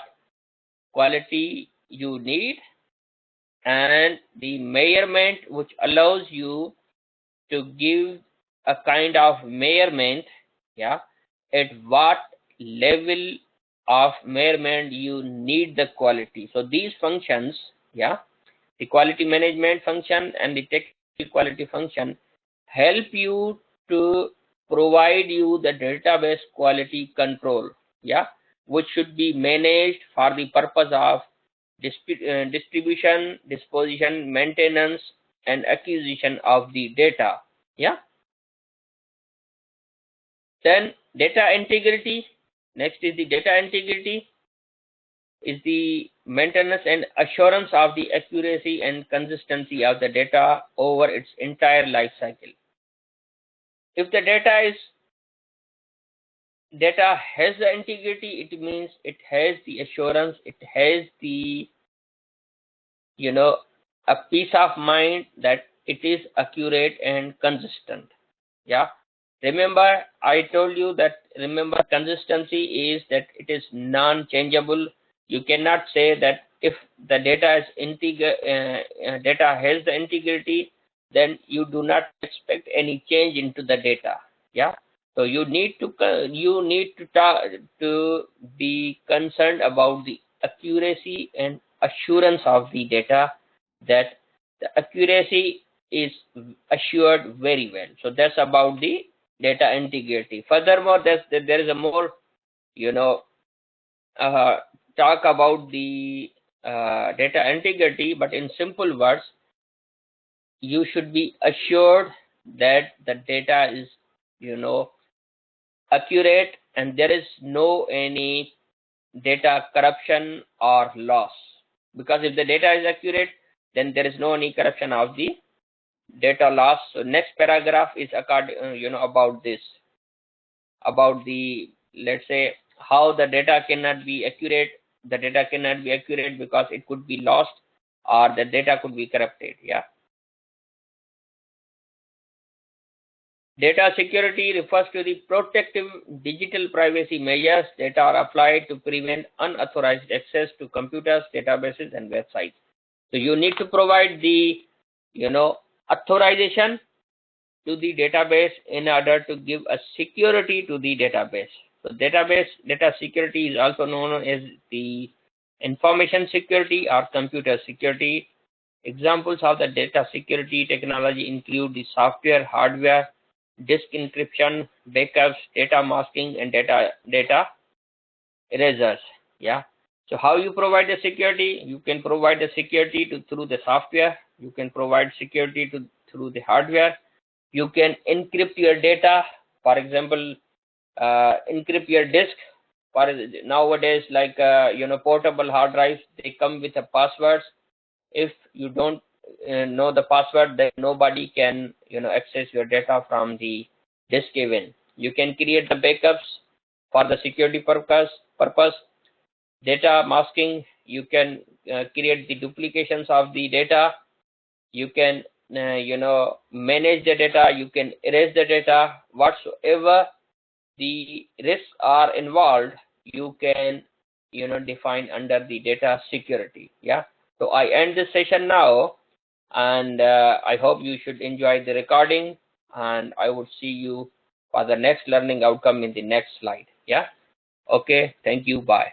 Speaker 1: quality you need, and the measurement which allows you to give a kind of measurement, yeah, at what level of measurement you need the quality. So these functions, yeah, the quality management function and the technical quality function help you to provide you the database quality control, yeah, which should be managed for the purpose of distribution, disposition, maintenance, and acquisition of the data, yeah. Then data integrity. Next is the data integrity, is the maintenance and assurance of the accuracy and consistency of the data over its entire life cycle. If the data has the integrity, it means it has the assurance, it has the, a peace of mind that it is accurate and consistent, yeah. Remember, I told you that, consistency is that it is non-changeable. You cannot say that if the data is data has the integrity, then you do not expect any change into the data, yeah. So you need to be concerned about the accuracy and assurance of the data, that the accuracy is assured very well. So that's about the data integrity. Furthermore, there is a more, talk about the data integrity, but in simple words, you should be assured that the data is, accurate and there is no any data corruption or loss. Because if the data is accurate, then there is no any corruption of the data loss. So next paragraph is about this, about the, let's say, how the data cannot be accurate. The data cannot be accurate because it could be lost or the data could be corrupted, yeah. Data security refers to the protective digital privacy measures that are applied to prevent unauthorized access to computers, databases, and websites. So you need to provide the, authorization to the database in order to give a security to the database. So data security is also known as the information security or computer security. Examples of the data security technology include the software, hardware, disk encryption, backups, data masking, and data erasers. Yeah. So how you provide the security? You can provide the security through the software. You can provide security through the hardware. You can encrypt your data. For example, encrypt your disk. For nowadays, like portable hard drives, they come with a passwords. If you don't know the password, then nobody can access your data from the disk even. You can create the backups for the security purpose. Data masking, you can create the duplications of the data. You can manage the data. You can erase the data. Whatsoever the risks are involved, you can define under the data security. Yeah. So I end this session now, and I hope you should enjoy the recording, and I would see you for the next learning outcome in the next slide. Yeah. Okay. Thank you. Bye.